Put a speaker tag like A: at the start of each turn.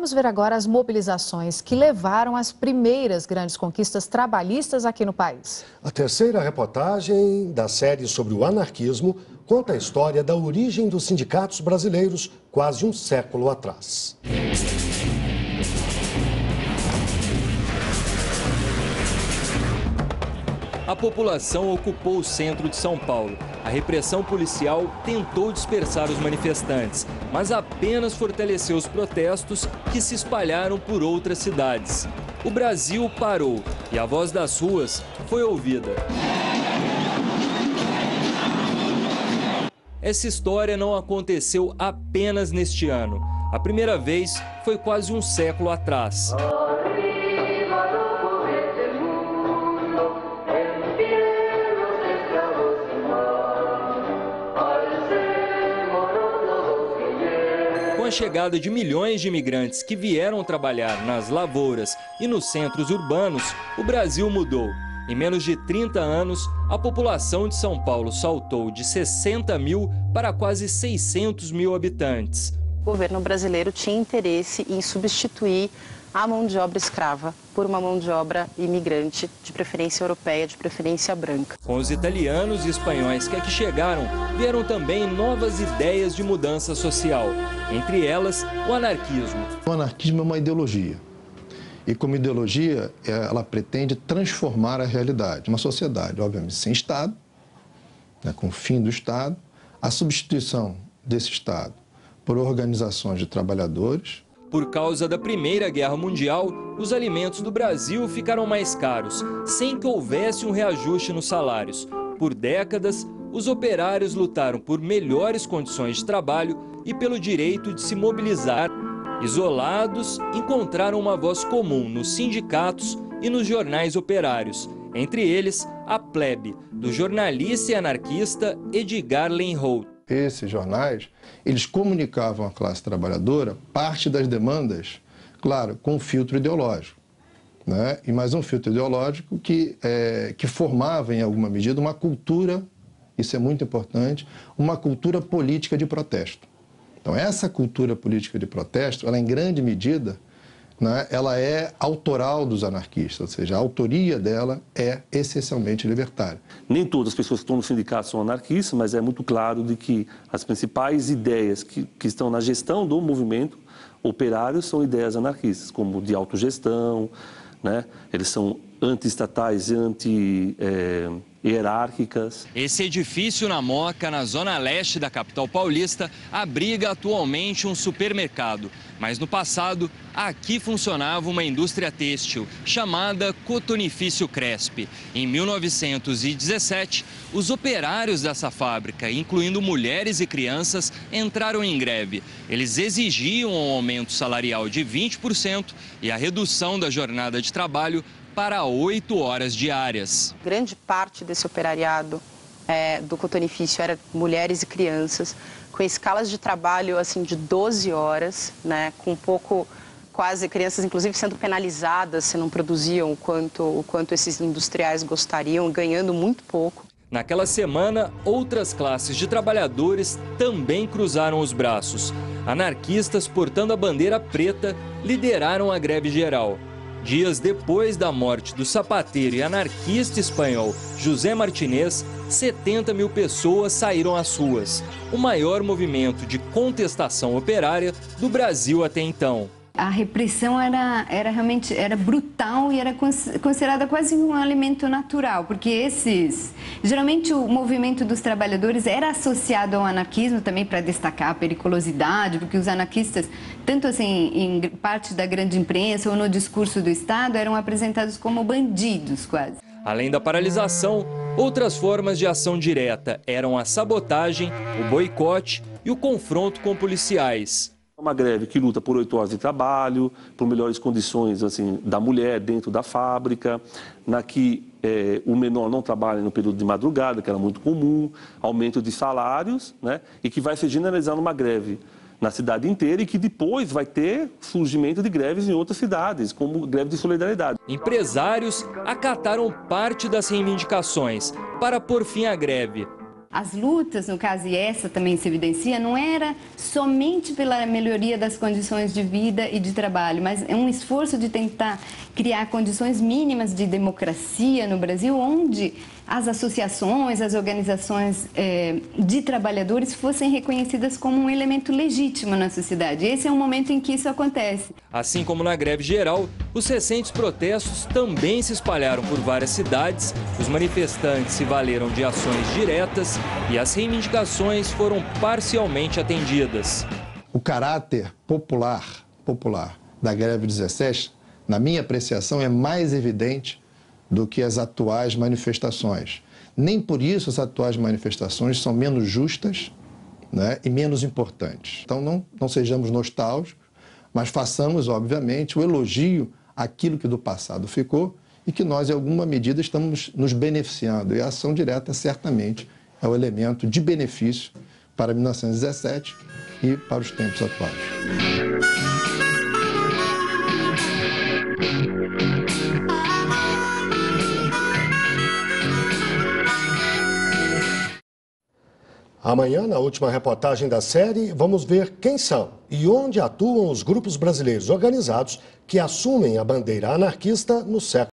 A: Vamos ver agora as mobilizações que levaram às primeiras grandes conquistas trabalhistas aqui no país.
B: A terceira reportagem da série sobre o anarquismo conta a história da origem dos sindicatos brasileiros quase um século atrás.
C: A população ocupou o centro de São Paulo. A repressão policial tentou dispersar os manifestantes, mas apenas fortaleceu os protestos que se espalharam por outras cidades. O Brasil parou e a voz das ruas foi ouvida. Essa história não aconteceu apenas neste ano. A primeira vez foi quase um século atrás. Com a chegada de milhões de imigrantes que vieram trabalhar nas lavouras e nos centros urbanos, o Brasil mudou. Em menos de 30 anos, a população de São Paulo saltou de 60 mil para quase 600 mil habitantes.
D: O governo brasileiro tinha interesse em substituir a mão de obra escrava por uma mão de obra imigrante, de preferência europeia, de preferência branca.
C: Com os italianos e espanhóis que aqui chegaram, vieram também novas ideias de mudança social, entre elas o anarquismo.
E: O anarquismo é uma ideologia. E como ideologia, ela pretende transformar a realidade. Uma sociedade, obviamente, sem Estado, né, com o fim do Estado, a substituição desse Estado por organizações de trabalhadores.
C: Por causa da Primeira Guerra Mundial, os alimentos do Brasil ficaram mais caros, sem que houvesse um reajuste nos salários. Por décadas, os operários lutaram por melhores condições de trabalho e pelo direito de se mobilizar. Isolados, encontraram uma voz comum nos sindicatos e nos jornais operários, entre eles a Plebe, do jornalista e anarquista Edgar Lenholt.
E: Esses jornais, eles comunicavam à classe trabalhadora parte das demandas, claro, com um filtro ideológico, né? E mais um filtro ideológico que formava, em alguma medida, uma cultura, isso é muito importante, uma cultura política de protesto. Então, essa cultura política de protesto, ela em grande medida, né, ela é autoral dos anarquistas, ou seja, a autoria dela é essencialmente libertária.
F: Nem todas as pessoas que estão no sindicato são anarquistas, mas é muito claro de que as principais ideias que estão na gestão do movimento operário são ideias anarquistas, como de autogestão, né? Eles são anti-estatais e anti-hierárquicas.
C: Esse edifício na Moca, na zona leste da capital paulista, abriga atualmente um supermercado. Mas no passado, aqui funcionava uma indústria têxtil chamada Cotonifício Cresp. Em 1917, os operários dessa fábrica, incluindo mulheres e crianças, entraram em greve. Eles exigiam um aumento salarial de 20% e a redução da jornada de trabalho para 8 horas diárias.
D: Grande parte desse operariado do cotonifício era mulheres e crianças, com escalas de trabalho assim de 12 horas, né, com quase crianças inclusive sendo penalizadas se não produziam o quanto esses industriais gostariam, ganhando muito pouco.
C: Naquela semana, outras classes de trabalhadores também cruzaram os braços. Anarquistas portando a bandeira preta lideraram a greve geral. Dias depois da morte do sapateiro e anarquista espanhol José Martinez, 70 mil pessoas saíram às ruas, o maior movimento de contestação operária do Brasil até então.
G: A repressão realmente brutal e era considerada quase um alimento natural, porque geralmente o movimento dos trabalhadores era associado ao anarquismo também para destacar a periculosidade, porque os anarquistas, tanto assim em parte da grande imprensa ou no discurso do Estado, eram apresentados como bandidos quase.
C: Além da paralisação, outras formas de ação direta eram a sabotagem, o boicote e o confronto com policiais.
F: Uma greve que luta por 8 horas de trabalho, por melhores condições assim, da mulher dentro da fábrica, na que o menor não trabalha no período de madrugada, que era muito comum, aumento de salários, né, e que vai se generalizar numa greve na cidade inteira e que depois vai ter surgimento de greves em outras cidades, como greve de solidariedade.
C: Empresários acataram parte das reivindicações para pôr fim à greve.
G: As lutas, no caso, e essa também se evidencia, não era somente pela melhoria das condições de vida e de trabalho, mas é um esforço de tentar criar condições mínimas de democracia no Brasil, onde as associações, as organizações de trabalhadores fossem reconhecidas como um elemento legítimo na sociedade. Esse é um momento em que isso acontece.
C: Assim como na greve geral, os recentes protestos também se espalharam por várias cidades, os manifestantes se valeram de ações diretas e as reivindicações foram parcialmente atendidas.
E: O caráter popular da greve 17, na minha apreciação, é mais evidente do que as atuais manifestações. Nem por isso as atuais manifestações são menos justas, né, e menos importantes. Então não sejamos nostálgicos, mas façamos, obviamente, o elogio àquilo que do passado ficou e que nós, em alguma medida, estamos nos beneficiando. E a ação direta, certamente, é o elemento de benefício para 1917 e para os tempos atuais.
B: Amanhã, na última reportagem da série, vamos ver quem são e onde atuam os grupos brasileiros organizados que assumem a bandeira anarquista no século